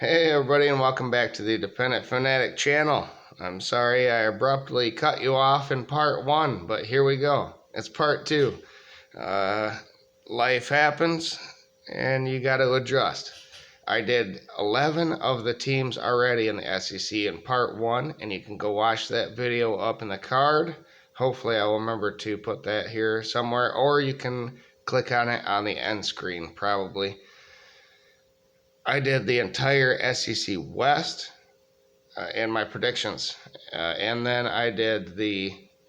Hey everybody, and welcome back to the Dependent Fanatic channel. I'm sorry I abruptly cut you off in part one, but here we go. It's part two. Life happens and you got to adjust. I did 11 of the teams already in the SEC in part one, and you can go watch that video up in the card. Hopefully I will remember to put that here somewhere, or you can click on it on the end screen probably. I did the entire SEC West in my predictions. And then I did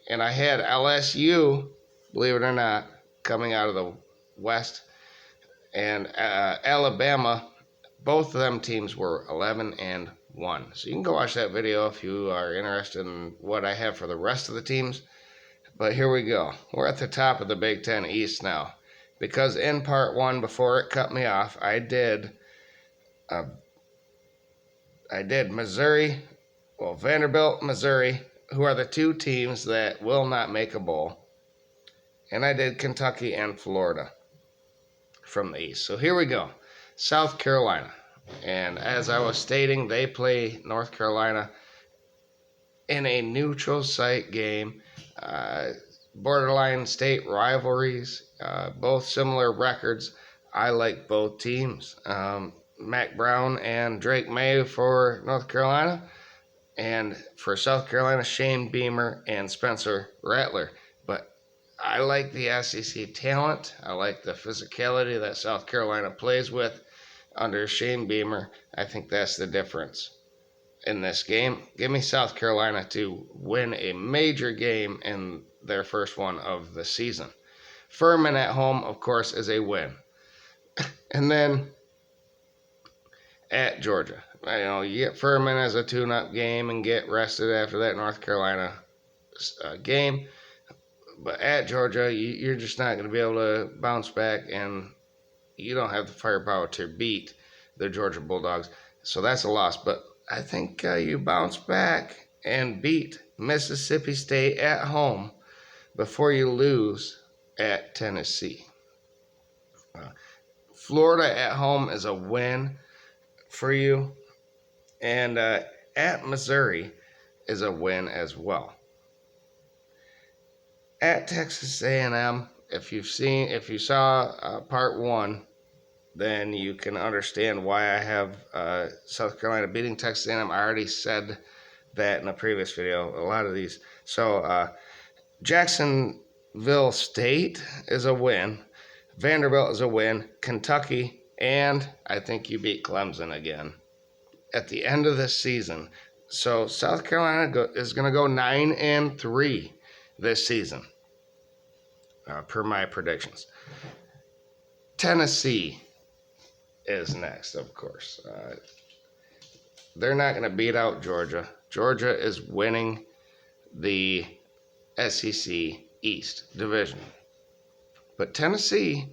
and I had LSU, believe it or not, coming out of the West, and Alabama. Both of them teams were 11-1. So you can go watch that video if you are interested in what I have for the rest of the teams. But here we go. We're at the top of the Big Ten East now. Because in part one, before it cut me off, I did Missouri, Vanderbilt, Missouri, who are the two teams that will not make a bowl. And I did Kentucky and Florida from the East. So here we go. South Carolina. And as I was stating, they play North Carolina in a neutral site game. Borderline state rivalries, both similar records. I like both teams. Mac Brown and Drake Maye for North Carolina, and for South Carolina, Shane Beamer and Spencer Rattler. But I like the SEC talent. I like the physicality that South Carolina plays with under Shane Beamer. I think that's the difference in this game. Give me South Carolina to win a major game in their first one of the season. Furman at home, of course, is a win. And then at Georgia, you get Furman as a tune-up game and get rested after that North Carolina game. But at Georgia, you're just not going to be able to bounce back, and you don't have the firepower to beat the Georgia Bulldogs. So that's a loss. But I think you bounce back and beat Mississippi State at home before you lose at Tennessee. Florida at home is a win for you, and at Missouri is a win as well. At Texas A&M, if you saw part one, then you can understand why I have South Carolina beating Texas A&M. I already said that in a previous video. A lot of these. So Jacksonville State is a win. Vanderbilt is a win. Kentucky, and I think you beat Clemson again at the end of this season. So South Carolina is going to go 9-3 this season, per my predictions. Tennessee is next, of course. They're not going to beat out Georgia. Georgia is winning the SEC East Division. But Tennessee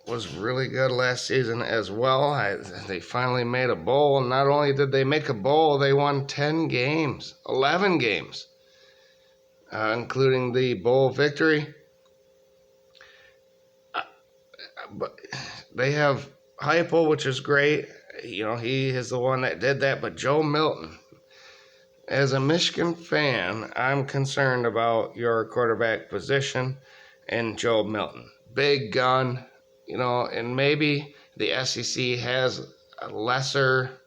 was really good last season as well. They finally made a bowl. And not only did they make a bowl, they won 11 games, including the bowl victory. But they have Heupel, which is great. He is the one that did that. But Joe Milton, as a Michigan fan, I'm concerned about your quarterback position and Joe Milton. Big gun, and maybe the SEC has lesser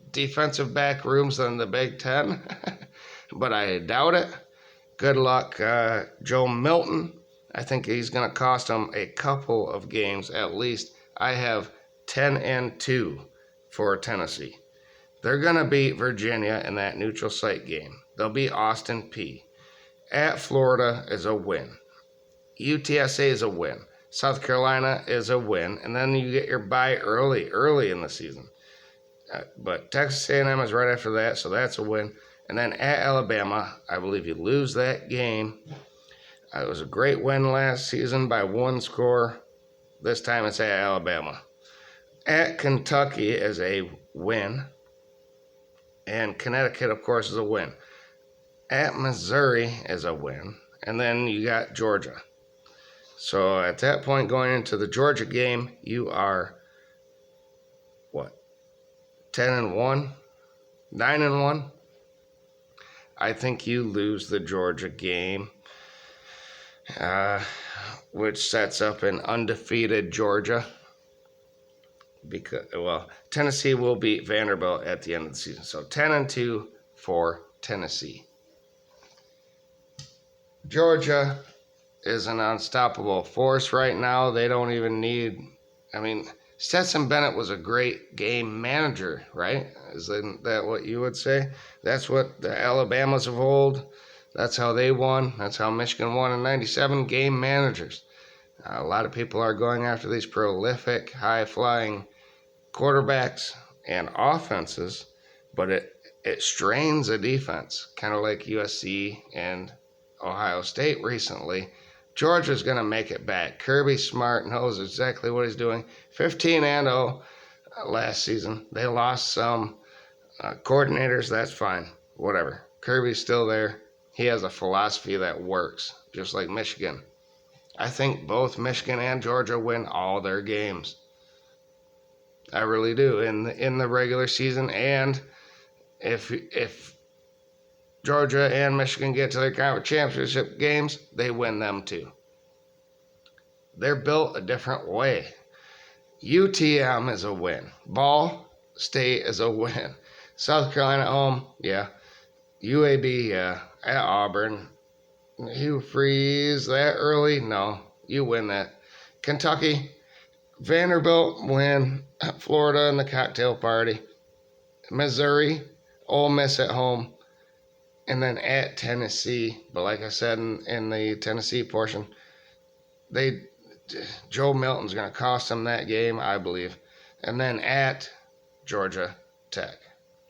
defensive back rooms than the Big Ten, but I doubt it. Good luck, Joe Milton. I think he's going to cost them a couple of games at least. I have 10-2 for Tennessee. They're going to beat Virginia in that neutral site game. They'll beat Austin Peay. At Florida is a win. UTSA is a win. South Carolina is a win. And then you get your bye early in the season. But Texas A&M is right after that, so that's a win. And then at Alabama, I believe you lose that game. It was a great win last season by one score. This time it's at Alabama. At Kentucky is a win. And Connecticut, of course, is a win. At Missouri is a win. And then you got Georgia. So at that point, going into the Georgia game, you are 10-1, 9-1. I think you lose the Georgia game, which sets up an undefeated Georgia. Because, well, Tennessee will beat Vanderbilt at the end of the season. So 10-2 for Tennessee. Georgia is an unstoppable force right now. They don't even need, Stetson Bennett was a great game manager, right? Isn't that what you would say? That's what the Alabamas of old, that's how they won. That's how Michigan won in 97, game managers. A lot of people are going after these prolific, high-flying quarterbacks and offenses, but it strains a defense, kind of like USC and Ohio State recently. Georgia's going to make it back. Kirby Smart knows exactly what he's doing. 15-0 last season. They lost some coordinators. That's fine. Whatever. Kirby's still there. He has a philosophy that works, just like Michigan. I think both Michigan and Georgia win all their games. I really do in the regular season, and if Georgia and Michigan get to their conference championship games, they win them too. They're built a different way. UTM is a win. Ball State is a win. South Carolina at home, yeah. UAB, yeah. At Auburn, Hugh Freeze that early? No, you win that. Kentucky, Vanderbilt win. Florida in the cocktail party. Missouri, Ole Miss at home. And then at Tennessee. But like I said in the Tennessee portion, Joe Milton's going to cost them that game, I believe. And then at Georgia Tech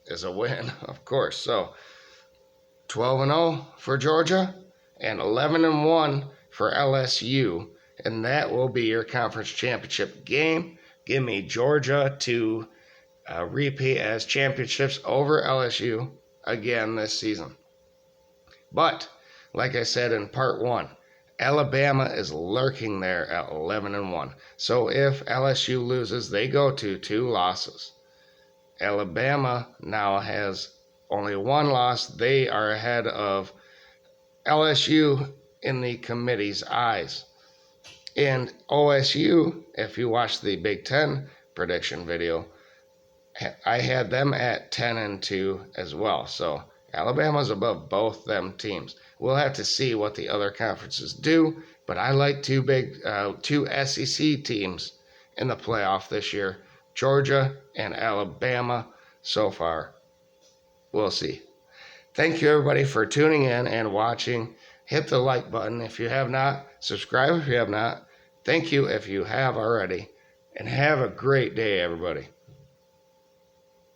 is a win, of course. So 12-0 for Georgia and 11-1 for LSU. And that will be your conference championship game. Give me Georgia to repeat as championships over LSU again this season. But, like I said in part 1, Alabama is lurking there at 11-1. So if LSU loses, they go to 2 losses. Alabama now has only 1 loss. They are ahead of LSU in the committee's eyes. And OSU, if you watch the Big Ten prediction video, I had them at 10-2 as well. So Alabama's above both them teams. We'll have to see what the other conferences do, but I like two SEC teams in the playoff this year, Georgia and Alabama so far. We'll see. Thank you, everybody, for tuning in and watching. Hit the like button if you have not. Subscribe if you have not. Thank you if you have already. And have a great day, everybody.